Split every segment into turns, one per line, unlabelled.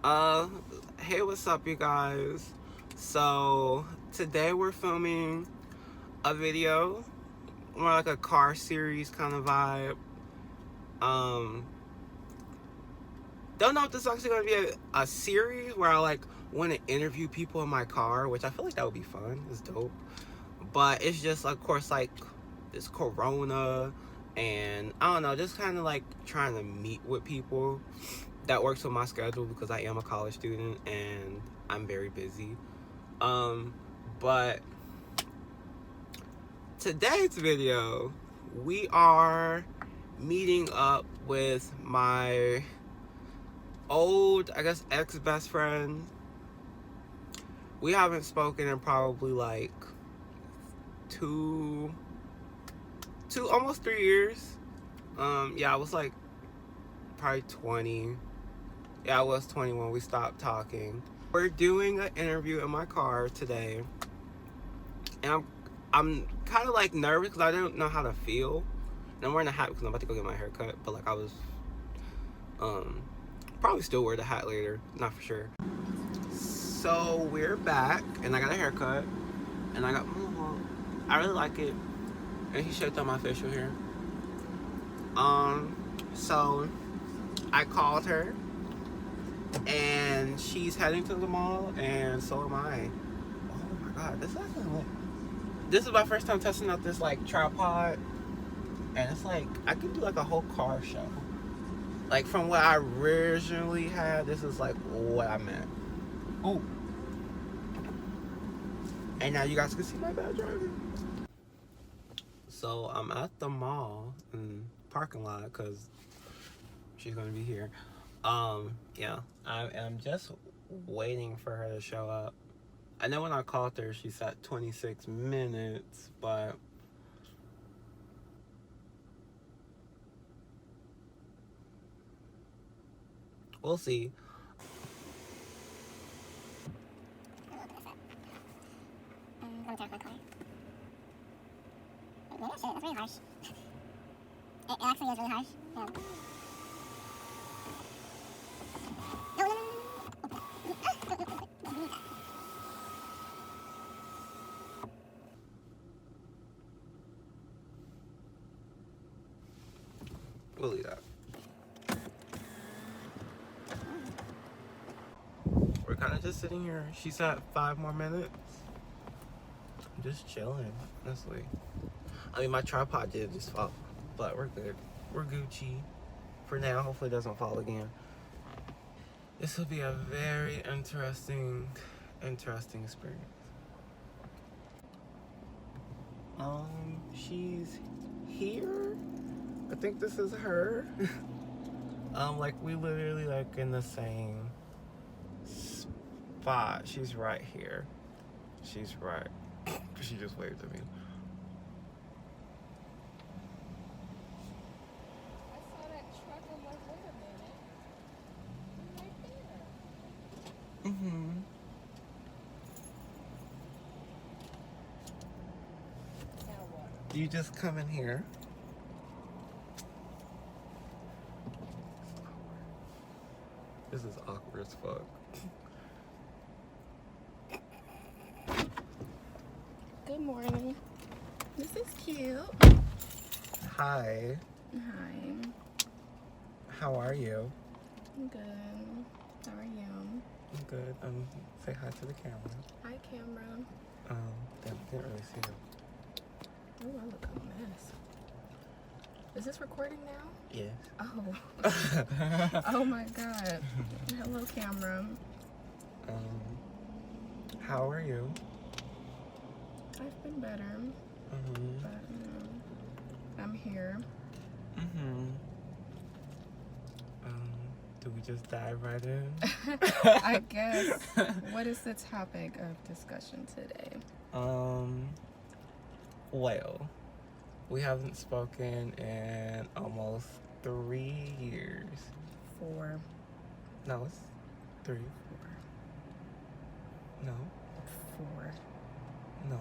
Uh, hey, what's up, you guys? So, today we're filming a video, more like a car series kind of vibe. Don't know if this is actually going to be a series where I, want to interview people in my car, which I feel like that would be fun. It's dope. But it's just, of course, this corona, and I don't know, just kind of trying to meet with people that works with my schedule because I am a college student and I'm very busy. But today's video, we are meeting up with my old, ex best friend. We haven't spoken in probably two, almost 3 years. I was probably 20. Yeah, I was 20 when we stopped talking. We're doing an interview in my car today, and I'm kind of nervous because I don't know how to feel. And I'm wearing a hat because I'm about to go get my hair cut, but I was probably still wear the hat later, not for sure. So we're back, and I got a haircut, and I really like it, and he shaped up my facial hair. So I called her, and she's heading to the mall, and so am I. Oh my god, this is my first time testing out this tripod, and it's I could do a whole car show. From what I originally had, this is what I meant. Oh, and now you guys can see my bad driving. So I'm at the mall in parking lot because she's gonna be here. Yeah, I am just waiting for her to show up. I know when I called her, she said 26 minutes, but we'll see.
That's really harsh. It actually is really harsh. Yeah.
We'll leave that. We're kind of just sitting here. She said 5 more minutes. I'm just chilling, honestly. I mean, my tripod did just fall, but we're good. We're Gucci for now. Hopefully it doesn't fall again. This will be a very interesting experience. She's here. I think this is her. We literally in the same spot. She's right here. She's right. She just waved at me.
I saw that truck and wait a minute. Right there.
Mm-hmm.
Now what?
You just come in here. This is awkward as fuck.
Good morning. This is cute.
Hi.
Hi.
How are you?
I'm good. How are you?
I'm good. Say hi to the camera.
Hi, camera.
Didn't really see you.
Oh, I look a mess. Is this recording now?
Yes.
Oh. Oh my god. Hello, camera.
How are you?
I've been better.
Mm-hmm.
But I'm here.
Mm-hmm. Do we just dive right in?
I guess. What is the topic of discussion today?
Well, we haven't spoken in almost 3 years.
4.
No, it's 3.
4.
No.
4.
No.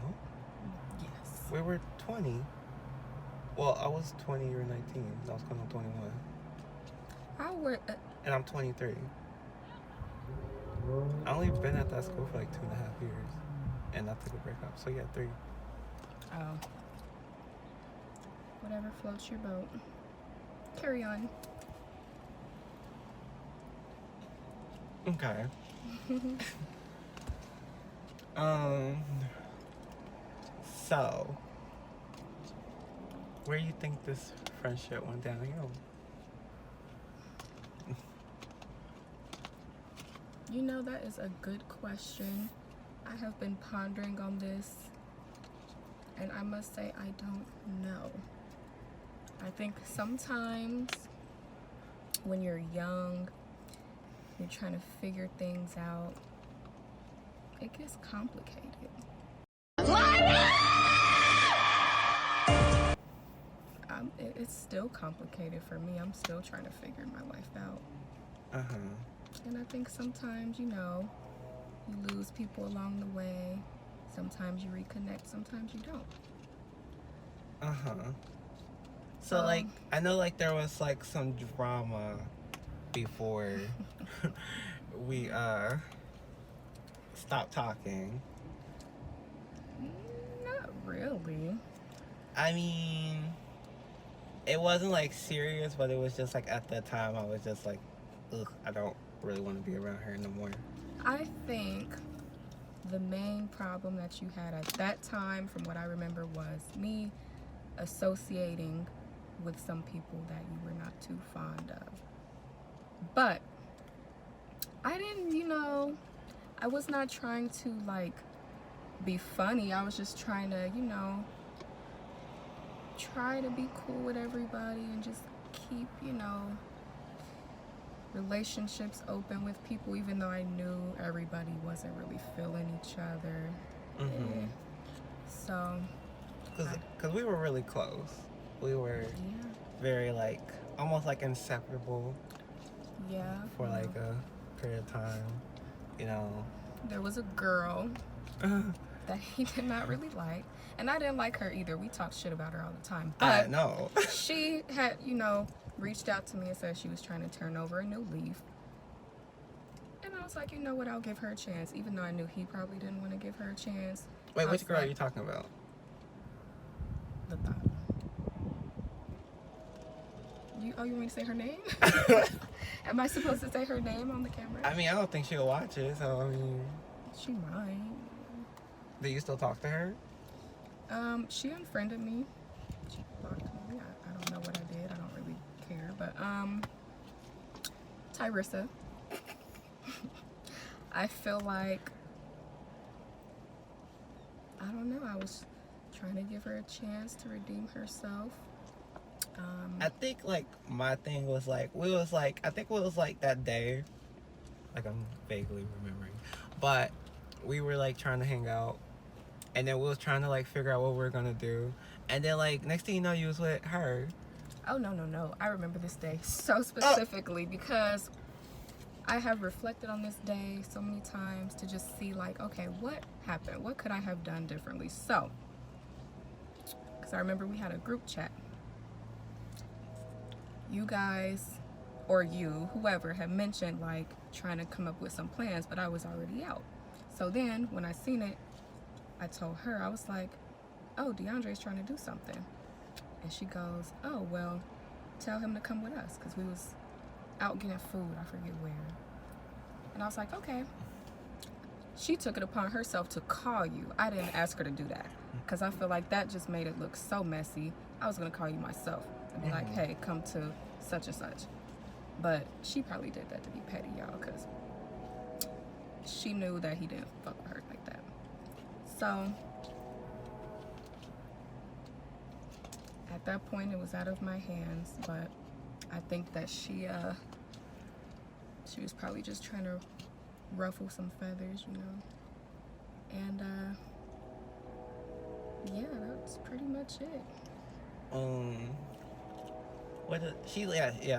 Yes.
We were 20. Well, I was 20, you were 19. I was going on 21.
How were...
And I'm 23. I only been at that school for like 2.5 years, and I took a break up. So yeah, 3.
Oh. Whatever floats your boat. Carry on.
Okay. So, where do you think this friendship went downhill?
You know, that is a good question. I have been pondering on this, and I must say I don't know. I think sometimes when you're young, you're trying to figure things out, it gets complicated. It's still complicated for me. I'm still trying to figure my life out. And I think sometimes, you know, you lose people along the way. Sometimes you reconnect, sometimes you don't.
So, like, I know, like, there was, like, some drama before we, stopped talking.
Not really.
I mean, it wasn't, like, serious, but it was just, like, at the time, I was just, like, ugh, I don't really want to be around her no more.
I think the main problem that you had at that time, from what I remember, was me associating with some people that you were not too fond of. But I didn't, you know, I was not trying to, like, be funny. I was just trying to, you know, try to be cool with everybody and just keep, you know, relationships open with people, even though I knew everybody wasn't really feeling each other. So,
because we were really close. We were very, like, almost like inseparable. For like a period of time, you know.
There was a girl that he did not really like, and I didn't like her either. We talked shit about her all the time. But
I know.
She had, you know, reached out to me and said she was trying to turn over a new leaf. And I was like, you know what, I'll give her a chance, even though I knew he probably didn't want to give her a chance.
Wait, which girl are you talking about?
The thought. You want me to say her name? Am I supposed to say her name on the camera?
I mean, I don't think she'll watch it, so I mean...
She might.
Do you still talk to her?
She unfriended me. She blocked me. I don't know what I did. I don't really care. But, Tyrissa. I feel like, I don't know, I was trying to give her a chance to redeem herself.
I think, like, my thing was, like, I think it was, like, that day, like, I'm vaguely remembering, but we were, like, trying to hang out, and then we was trying to, like, figure out what we were gonna do, and then, like, next thing you know, you was with her.
Oh, no. I remember this day so specifically because I have reflected on this day so many times to just see, like, okay, what happened? What could I have done differently? So, because I remember we had a group chat. You guys, or you, whoever, had mentioned, like, trying to come up with some plans, but I was already out. So then, when I seen it, I told her, I was like, oh, DeAndre's trying to do something. And she goes, oh, well, tell him to come with us, because we was out getting food, I forget where. And I was like, okay. She took it upon herself to call you. I didn't ask her to do that, because I feel like that just made it look so messy. I was going to call you myself and be like, hey, come to such and such. But she probably did that to be petty, y'all, because she knew that he didn't fuck with her like that. So at that point, it was out of my hands, but I think that she was probably just trying to ruffle some feathers, you know. And yeah, that's pretty much it.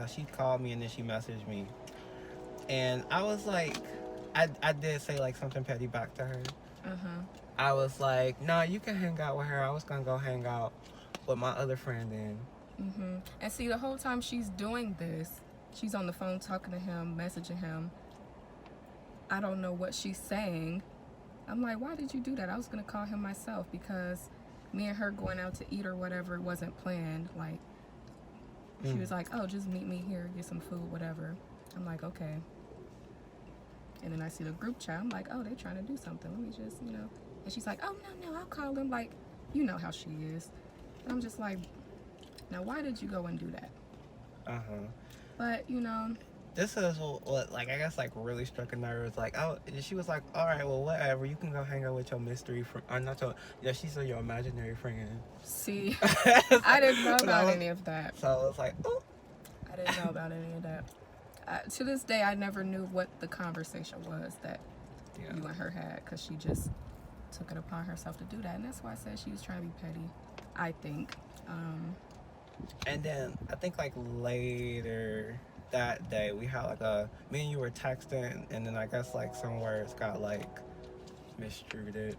She called me and then she messaged me, and I was like, I did say, like, something petty back to her. I was like, no, you can hang out with her. I was gonna go hang out with my other friend then.
And see, the whole time she's doing this, she's on the phone talking to him, messaging him. I don't know what she's saying. I'm like, why did you do that? I was gonna call him myself because me and her going out to eat or whatever wasn't planned. Like, she was like, oh, just meet me here, get some food, whatever. I'm like, okay. And then I see the group chat. I'm like, oh, they trying to do something. Let me just, you know. And she's like, oh, no, I'll call him. Like, you know how she is. And I'm just like, now, why did you go and do that? But, you know.
This is what, like, I guess, like, really struck a nerve. Like, oh, she was like, all right, well, whatever. You can go hang out with your mystery friend. Or not your, yeah, she said your imaginary friend.
See, I didn't know about any of that.
So it's like, oh.
I didn't know about any of that. To this day, I never knew what the conversation was that you and her had, because she just took it upon herself to do that. And that's why I said she was trying to be petty, I think.
And then I think like later that day we had like me and you were texting, and then I guess like some words got like mistreated,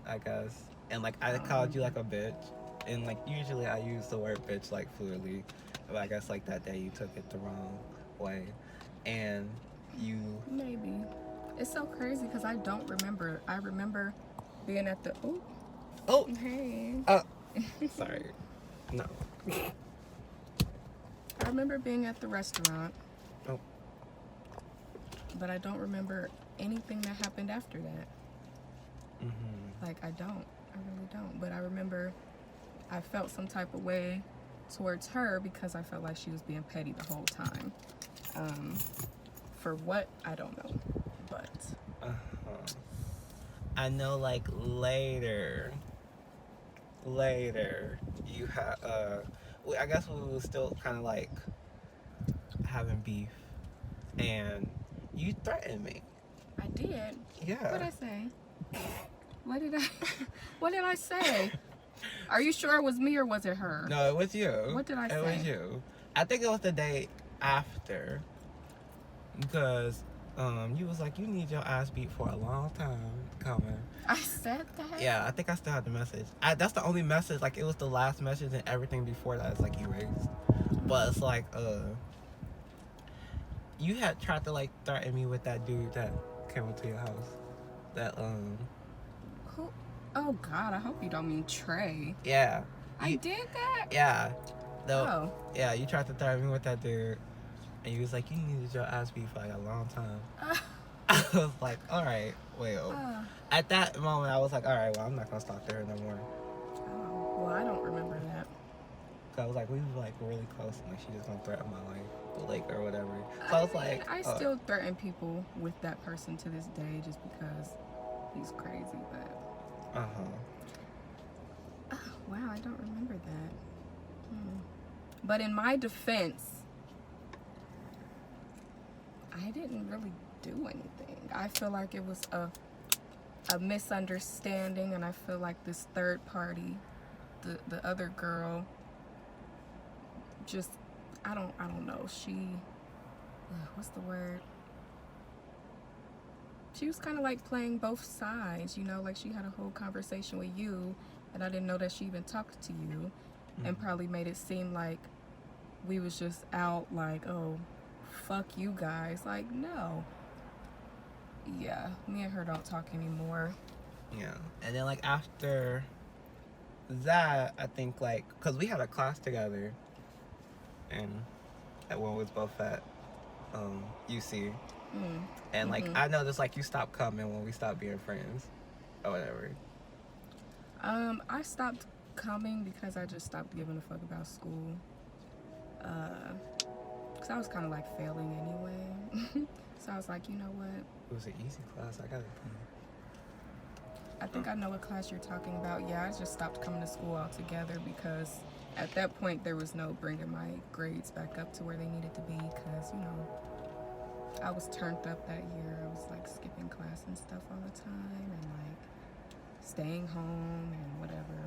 I guess. And like I called you like a bitch, and like usually I use the word bitch like fluidly, but I guess like that day you took it the wrong way, and you
maybe. It's so crazy because I don't remember. I remember being at the hey.
Sorry. No.
I remember being at the restaurant.
Oh.
But I don't remember anything that happened after that. Like, I really don't. But I remember I felt some type of way towards her because I felt like she was being petty the whole time. For what, I don't know. But
I know like later you had I guess we were still kind of like having beef, and you threatened me.
I did.
Yeah.
What did I say? What did I say? Are you sure it was me or was it her?
No, it was you.
What did I say?
It was you. I think it was the day after, because you was like, you need your ass beat for a long time coming.
I said that?
Yeah, I think I still have the message. That's the only message. Like, it was the last message, and everything before that is like erased. But it's like you had tried to like threaten me with that dude that came into your house. That
Who? Oh God, I hope you don't mean Trey.
Yeah.
I did that?
Yeah.
Oh.
Yeah, you tried to threaten me with that dude, and you was like, you needed your ass beat for like a long time. I was like, all right, well. At that moment, I was like, all right, well, I'm not gonna talk to her no more.
Oh, well, I don't remember that.
Cause I was like, we were like really close, and like she just gonna threaten my life, like or whatever. So I was like,
I still threaten people with that person to this day, just because he's crazy. But wow, I don't remember that. But in my defense, I didn't really do anything. I feel like it was a misunderstanding, and I feel like this third party, the other girl, just I don't know. She what's the word? She was kind of like playing both sides, you know, like she had a whole conversation with you, and I didn't know that she even talked to you, and probably made it seem like we was just out like, oh, fuck you guys. Like, no. Yeah, me and her don't talk anymore.
Yeah, and then like after that, I think like, cause we had a class together, and that one was both at UC, and like I noticed like you stopped coming when we stopped being friends, or whatever.
I stopped coming because I just stopped giving a fuck about school. Cause I was kind of like failing anyway. So I was like, you know what?
It was an easy class. I got it.
I think I know what class you're talking about. Yeah, I just stopped coming to school altogether because at that point there was no bringing my grades back up to where they needed to be, because, you know, I was turned up that year. I was like skipping class and stuff all the time, and like staying home and whatever.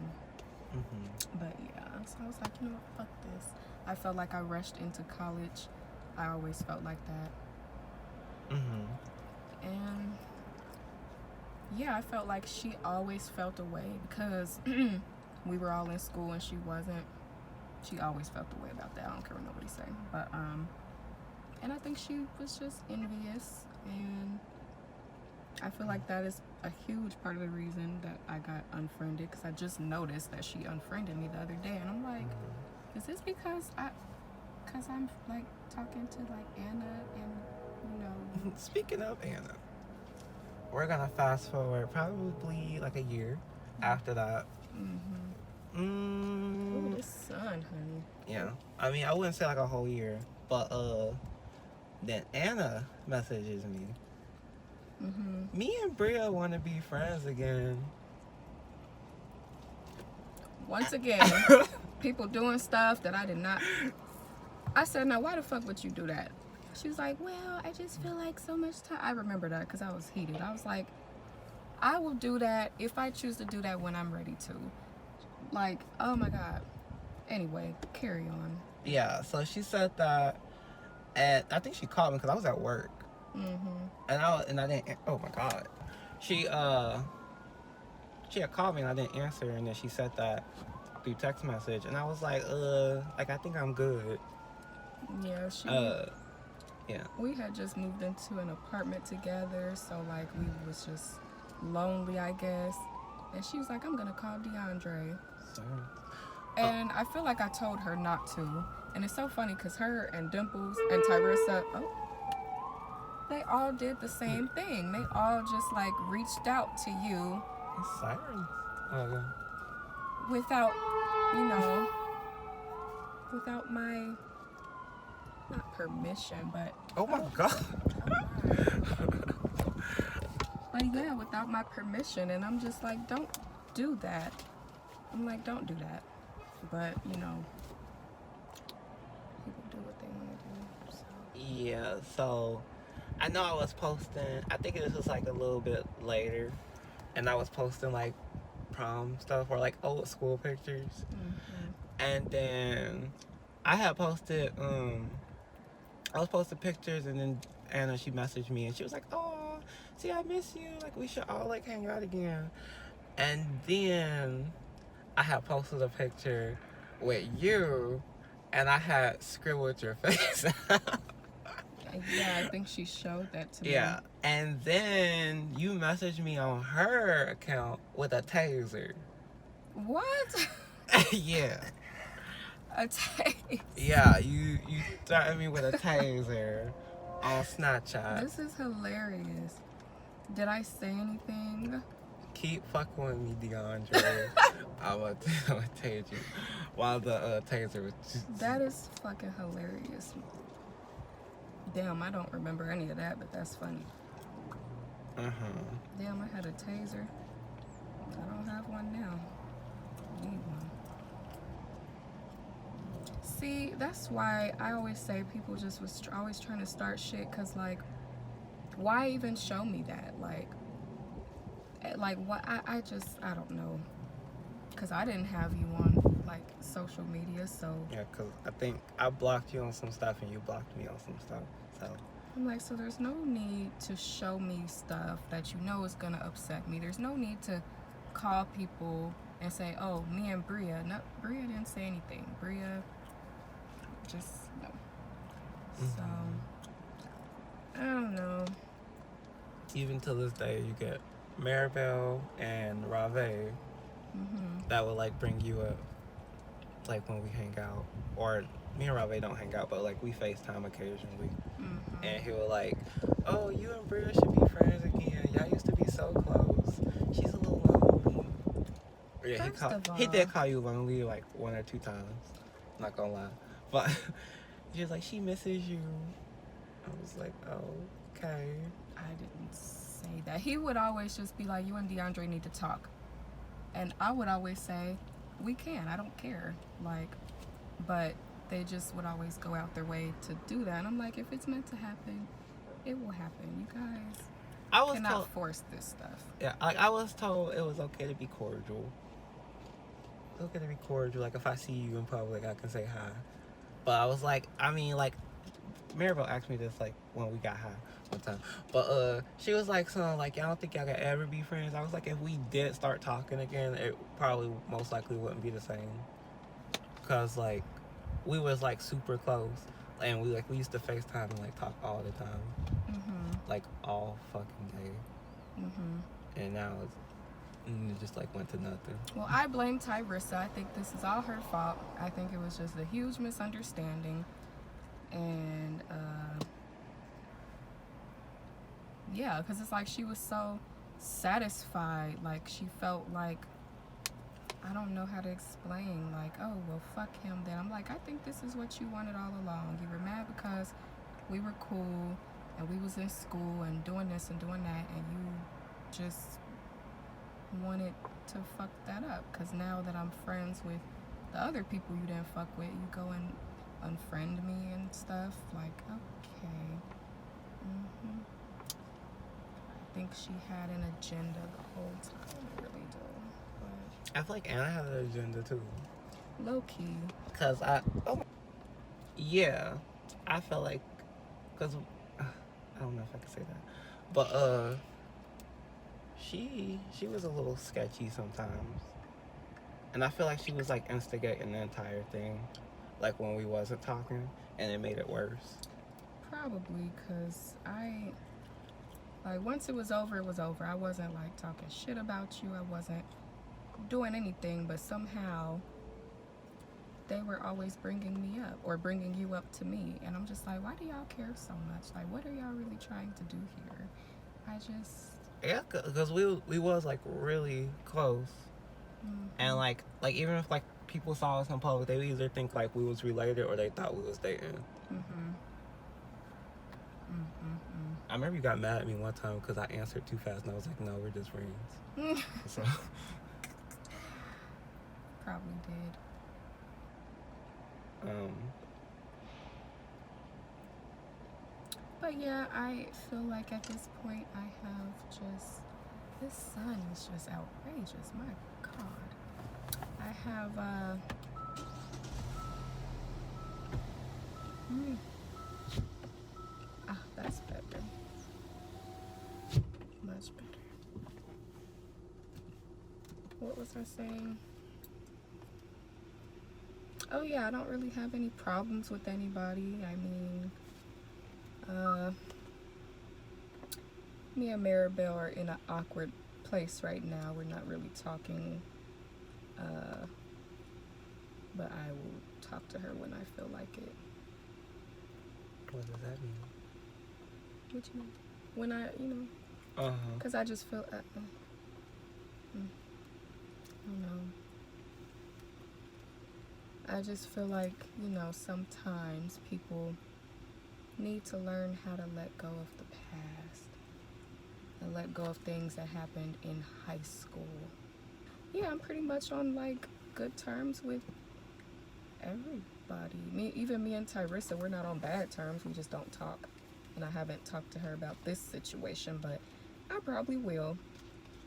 But yeah, so I was like, you know what, fuck this. I felt like I rushed into college. I always felt like that. And yeah, I felt like she always felt away because we were all in school and she wasn't. She always felt the way about that. I don't care what nobody say. But and I think she was just envious, and I feel like that is a huge part of the reason that I got unfriended, because I just noticed that she unfriended me the other day, and I'm like, is this because I'm like talking to like Anna and
Speaking of Anna, we're gonna fast forward probably like a year after that.
Ooh, this sun, honey.
Yeah, I mean, I wouldn't say like a whole year, but then Anna messages me. Me and Bria want to be friends again.
Once again, people doing stuff that I did not. I said, now why the fuck would you do that? She was like, well, I just feel like so much time. I remember that because I was heated. I was like, I will do that if I choose to do that when I'm ready to. Like, oh my God. Anyway, carry on.
Yeah, so she said that, and I think she called me because I was at work. And I didn't. Oh my God, she had called me and I didn't answer, and then she said that through text message, and I was like I think I'm good.
Yeah,
yeah.
We had just moved into an apartment together, so like we was just lonely, I guess. And she was like, I'm gonna call DeAndre. And I feel like I told her not to. And it's so funny because her and Dimples and Tyrissa, they all did the same thing. They all just like reached out to you.
It's sirens. Okay.
Without, without my, not permission, but.
Oh my God.
But yeah, without my permission. And I'm just like, don't do that. I'm like, don't do that. But, people do what they want to do. So.
Yeah, so I know I was posting, I think it was like a little bit later, and I was posting like prom stuff or like old school pictures. And then I had posted, I was posting pictures, and then Anna, she messaged me and she was like, oh, see, I miss you. Like, we should all like hang out again. And then I had posted a picture with you, and I had scribbled your face.
Yeah, I think she showed that to me.
Yeah, and then you messaged me on her account with a taser.
What?
Yeah.
A taser?
Yeah, you threatened me with a taser on Snapchat.
This is hilarious. Did I say anything?
Keep fucking with me, DeAndre. I'm gonna tase you while the taser was just...
That is fucking hilarious. Damn, I don't remember any of that, but that's funny. Damn, I had a taser. I don't have one now. I need one. See, that's why I always say people just was always trying to start shit, because, like, why even show me that? Like what? I don't know. Because I didn't have you on, like, social media, so...
Yeah, because I think I blocked you on some stuff and you blocked me on some stuff, so...
I'm like, so there's no need to show me stuff that you know is gonna upset me. There's no need to call people and say, oh, me and Bria. No, Bria didn't say anything. Bria just, no. So, I don't know.
Even to this day, you get Maribel and Rave that would, like, bring you up, like, when we hang out. Or me and Rave don't hang out, but, like, we FaceTime occasionally. And he was like, oh, you and Bria should be friends again. Y'all used to be so close. She's a little lonely. Yeah, he did call you lonely, like, 1 or 2 times. Not gonna lie. But he was like, she misses you. I was like, oh, okay.
I didn't say that. He would always just be like, you and DeAndre need to talk. And I would always say, we can. I don't care. Like, but they just would always go out their way to do that. And I'm like, if it's meant to happen, it will happen. You guys cannot force this stuff.
Yeah, like, I was told it was okay to be cordial. It's okay to be cordial. Like, if I see you in public, I can say hi. But I was like, I mean, like, Maribel asked me this, like, when we got high one time. But she was like, son, like, I don't think y'all could ever be friends. I was like, if we did start talking again, it probably most likely wouldn't be the same. Because, like, we was, like, super close. And we used to FaceTime and, like, talk all the time. Like, all fucking day. And now it just like went to nothing.
Well, I blame Tyrissa. I think this is all her fault. I think it was just a huge misunderstanding. And, yeah, because it's like she was so satisfied. Like, she felt like, I don't know how to explain. Like, oh, well, fuck him then. I'm like, I think this is what you wanted all along. You were mad because we were cool and we was in school and doing this and doing that, and you just wanted to fuck that up. Because now that I'm friends with the other people you didn't fuck with, you go and unfriend me and stuff. Like, okay. I think she had an agenda the whole time. I really do. But
I feel like Anna had an agenda too.
low key.
Cause yeah, I felt like, cause I don't know if I can say that, but she was a little sketchy sometimes, and I feel like she was like instigating the entire thing, like when we wasn't talking, and it made it worse.
Probably, cause once it was over, it was over. I wasn't like talking shit about you. I wasn't doing anything, but somehow they were always bringing me up or bringing you up to me, and I'm just like, why do y'all care so much? Like, what are y'all really trying to do here?
Yeah, cause we was like really close, and like even if like people saw us in public, they would either think like we was related or they thought we was dating. I remember you got mad at me one time because I answered too fast, and I was like, no, we're just friends. So
Probably did. But yeah, I feel like at this point I have just, this sun is just outrageous. My God. I have that's better. Much better. What was I saying? Oh yeah, I don't really have any problems with anybody. I mean, me and Maribel are in an awkward place right now. We're not really talking, but I will talk to her when I feel like it.
what does that mean?
What you mean? When I, because I just feel, I don't know. I just feel like, sometimes people need to learn how to let go of the past and let go of things that happened in high school. Yeah, I'm pretty much on like good terms with everybody. Even me and Tyrissa, we're not on bad terms. We just don't talk. And I haven't talked to her about this situation, but I probably will.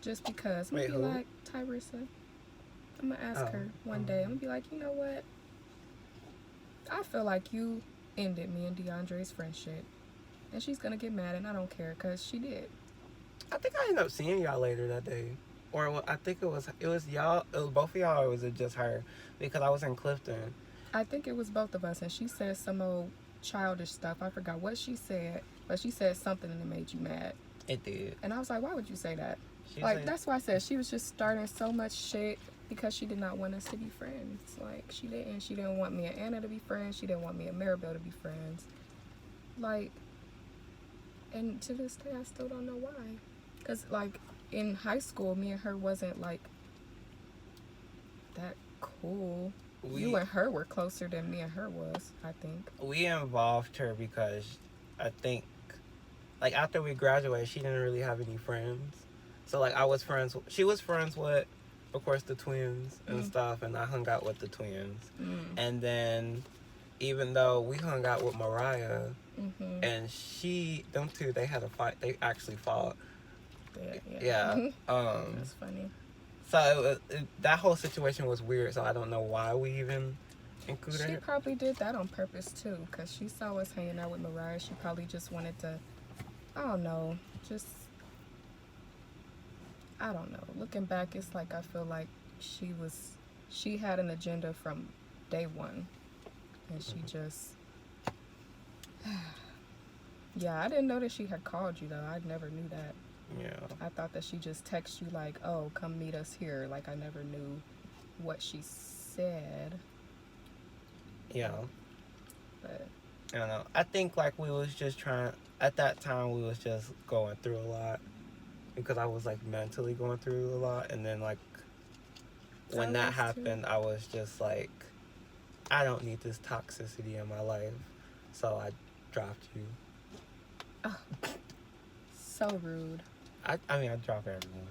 Just because. I'm going to be like, Tyrissa, I'm going to ask her one day. I'm going to be like, you know what? I feel like you ended me and DeAndre's friendship. And she's going to get mad, and I don't care, because she did.
I think I ended up seeing y'all later that day. Or I think it was y'all, it was both of y'all, or was it just her? Because I was in Clifton.
I think it was both of us, and she said some old childish stuff. I forgot what she said, but she said something and it made you mad.
It did.
And I was like, why would you say that?
She
like,
said,
that's why I said she was just starting so much shit because she did not want us to be friends. Like, she didn't. She didn't want me and Anna to be friends. She didn't want me and Maribel to be friends. Like, and to this day, I still don't know why. Because, like, in high school, me and her wasn't, like, that cool. You and her were closer than me and her was, I think.
We involved her because I think, like, after we graduated, she didn't really have any friends. So, like, she was friends with, of course, the twins and stuff, and I hung out with the twins. And then, even though we hung out with Mariah, and them two, they had a fight. They actually fought. Yeah.
That's funny.
So that whole situation was weird. So I don't know why we even included her.
She probably did that on purpose too, because she saw us hanging out with Mariah. She probably just wanted to, I don't know. Looking back, it's like I feel like she had an agenda from day one, and she just, yeah. I didn't know that she had called you though. I never knew that.
Yeah.
I thought that she just texted you like, oh, come meet us here. Like, I never knew what she said.
Yeah.
But
I don't know. I think like we was just trying at that time we was just going through a lot because I was like mentally going through a lot, and then like when that happened, I was just like, I don't need this toxicity in my life, so I dropped you.
so rude.
I mean, I dropped everyone.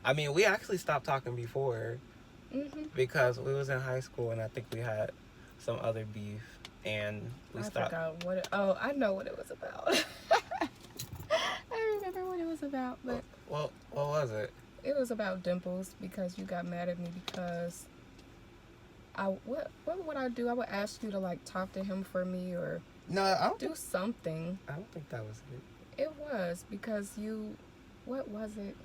I mean, we actually stopped talking before because we was in high school, and I think we had some other beef, and we stopped.
Forgot what I know what it was about. I remember what it was about, but
what was it?
It was about Dimples because you got mad at me because what would I do? I would ask you to like talk to him for me or
I don't
do something.
I don't think that was it.
It was because what was it?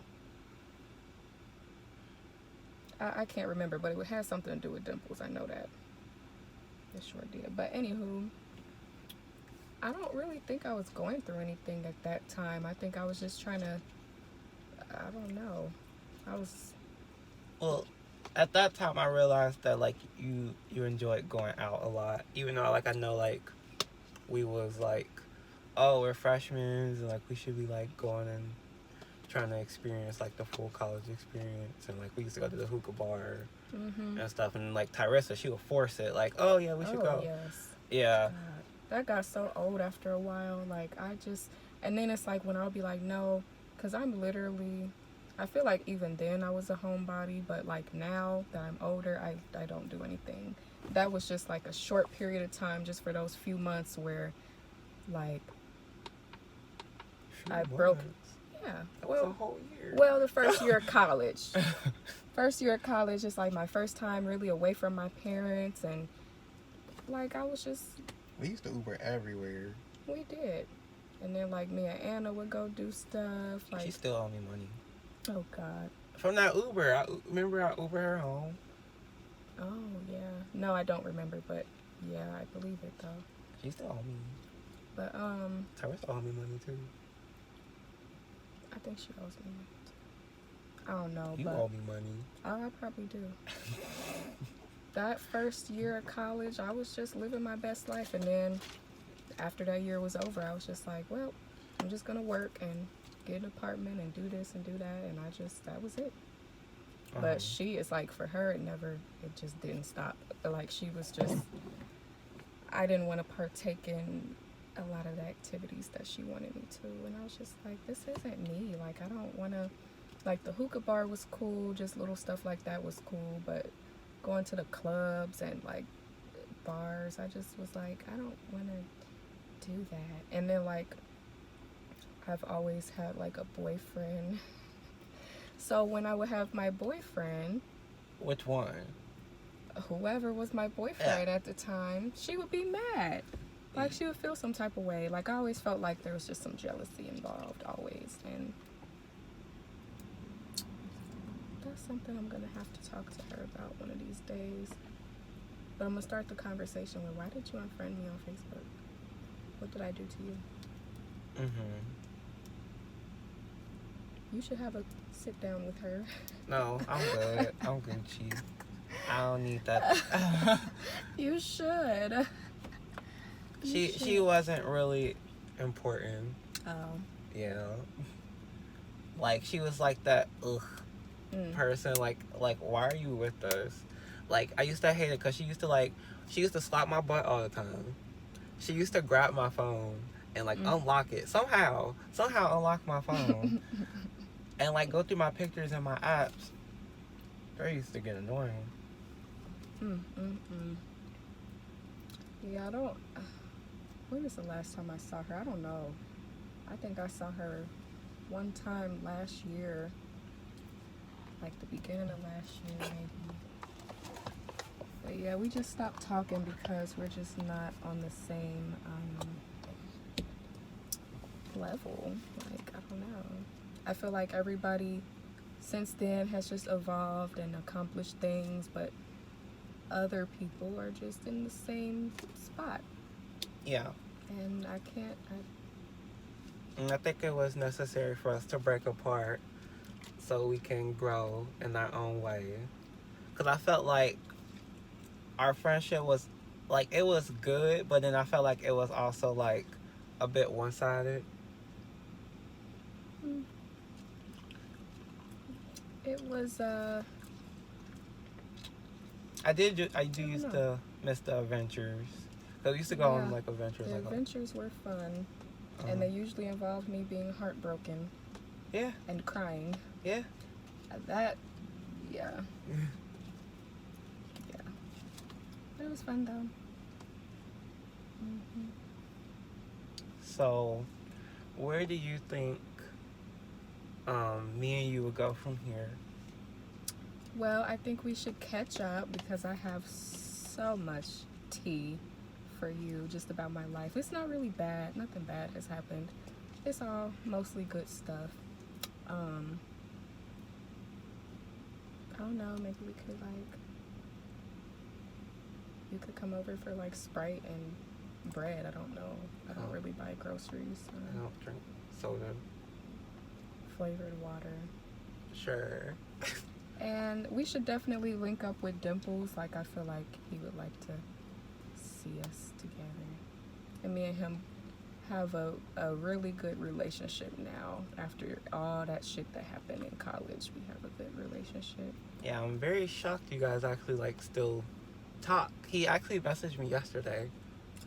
I can't remember, but it had something to do with Dimples. I know that. It sure did. But anywho, I don't really think I was going through anything at that time. I think I was just trying to, I don't know.
Well, at that time I realized that like you enjoyed going out a lot, even though like I know like we was like, oh, we're freshmen and like we should be like going and trying to experience like the full college experience, and like we used to go to the hookah bar and stuff, and like Tyressa, she would force it like, oh yeah, we should go.
Yes.
Yeah.
God, that got so old after a while. Like and then it's like when I'll be like, no, because I feel like even then I was a homebody, but like now that I'm older, I don't do anything. That was just like a short period of time, just for those few months where like I broke. Yeah.
That was a whole year.
Well, the first year of college. First year of college is like my first time really away from my parents, and like I was just.
We used to Uber everywhere.
We did, and then like me and Anna would go do stuff. Like
she still owe me money.
Oh God.
From that Uber, remember I Ubered her home.
Oh yeah. No, I don't remember, but yeah, I believe it though.
She still owe me.
But
Tyressa owe me money too.
I think she owes me. I don't know.
You
but
owe me money.
Oh, I probably do. That first year of college, I was just living my best life, and then after that year was over, I was just like, well, I'm just gonna work and get an apartment and do this and do that, and that was it. But she is like, for her, it just didn't stop. Like she was just, I didn't want to partake in a lot of the activities that she wanted me to, and I was just like, this isn't me. Like I don't want to, like the hookah bar was cool, just little stuff like that was cool, but going to the clubs and like bars, I just was like, I don't want to do that. And then like I've always had like a boyfriend. So when I would have my boyfriend,
which one?
Whoever was my boyfriend at the time, she would be mad. Like she would feel some type of way. Like I always felt like there was just some jealousy involved always, and that's something I'm gonna have to talk to her about one of these days. But I'm gonna start the conversation with, why did you unfriend me on Facebook? What did I do to you? You should have a sit down with her.
No, I'm good. I'm Gucci. I don't need that.
You should.
She wasn't really important.
Oh.
Yeah. Like she was like that person. Like why are you with us? Like I used to hate it because she used to slap my butt all the time. She used to grab my phone and like unlock it somehow unlock my phone and like go through my pictures and my apps. That used to get annoying.
Yeah, I don't. When was the last time I saw her? I don't know. I think I saw her one time last year, like the beginning of last year maybe. But yeah, we just stopped talking because we're just not on the same level. Like, I don't know. I feel like everybody since then has just evolved and accomplished things, but other people are just in the same spot.
Yeah.
And
And I think it was necessary for us to break apart so we can grow in our own way. Because I felt like our friendship was, like, it was good, but then I felt like it was also, like, a bit one-sided.
It was,
I do
don't
used
know.
to miss the adventures. Cause we used to go on
Yeah.
like adventures.
The
like
adventures were fun,
uh,
and they usually involved me being heartbroken
yeah,
and crying.
yeah.
That, yeah. Yeah. But it was fun, though.
So, where do you think me and you would go from here?
Well, I think we should catch up because I have so much tea for you just about my life. It's not really bad. Nothing bad has happened. It's all mostly good stuff. I don't know, maybe we could you could come over for like Sprite and bread. I don't know. I don't really buy groceries.
I don't drink soda.
Flavored water.
Sure.
And we should definitely link up with Dimples. Like, I feel like he would like to see us together. And me and him have a really good relationship now. After all that shit that happened in college, we have a good relationship.
Yeah, I'm very shocked you guys actually like still talk. He actually messaged me yesterday.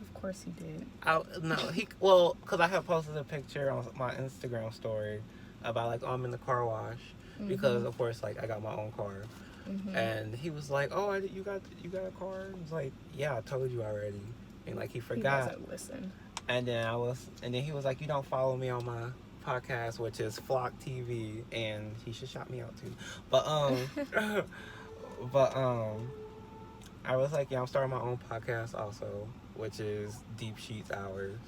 Of course he did.
Because I had posted a picture on my Instagram story about like, I'm in the car wash. Because of course, like, I got my own car, and he was like, "Oh, you got a car?" I was like, "Yeah, I told you already," and like he forgot.
He doesn't listen.
And then he was like, "You don't follow me on my podcast, which is Flock TV, and he should shout me out too." But I was like, "Yeah, I'm starting my own podcast also, which is Deep Sheets Hours."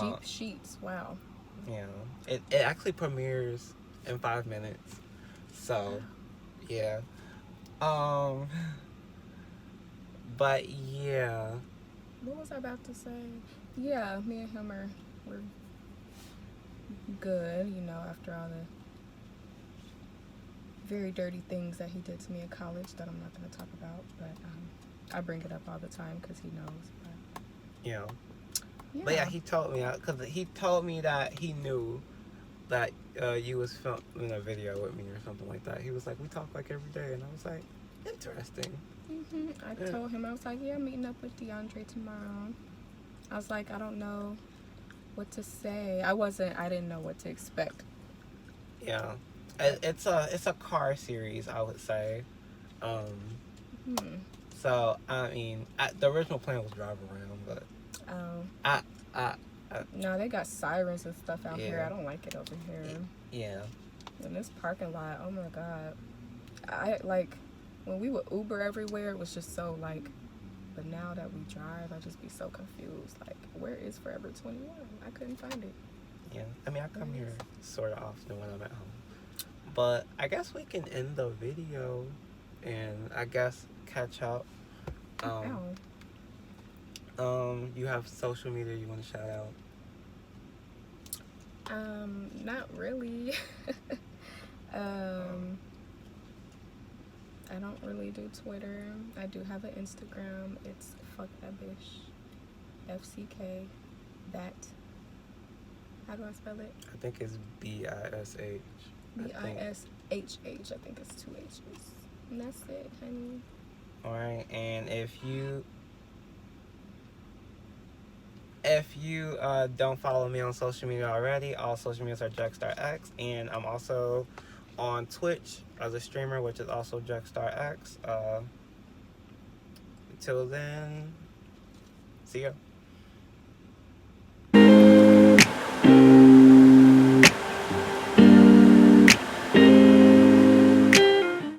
Deep Sheets. Wow.
Yeah, it actually premieres in 5 minutes. So, yeah. But yeah.
What was I about to say? Yeah, me and him we're good, you know, after all the very dirty things that he did to me in college that I'm not going to talk about, but I bring it up all the time because he knows. But,
Yeah.
yeah.
But yeah, he told me, because he told me that he knew that you was filming a video with me or something like that. He was like, we talk like every day, and I was like, interesting.
I told him, I was like, yeah, I'm meeting up with DeAndre tomorrow. I was like, I don't know what to say. I didn't know what to expect.
Yeah. It's a car series, I would say. So, I mean, the original plan was drive around, but
no, they got sirens and stuff out here.
Yeah.
I don't like it over here.
Yeah.
In this parking lot, oh my god. I like when we would Uber everywhere, it was just so like, but now that we drive, I just be so confused. Like, where is Forever 21? I couldn't find it.
Yeah. I mean, I come here sort of often when I'm at home. But I guess we can end the video and I guess catch up. You have social media you want to shout out?
Not really. I don't really do Twitter. I do have an Instagram. It's fuck that bitch. FCK. That. How do I spell it?
I think it's BISH.
BISHH. I think it's 2 H's. And that's it, honey.
Alright, and if you don't follow me on social media already, all social medias are DrexstarX, and I'm also on Twitch as a streamer, which is also DrexstarX. Until then, see ya.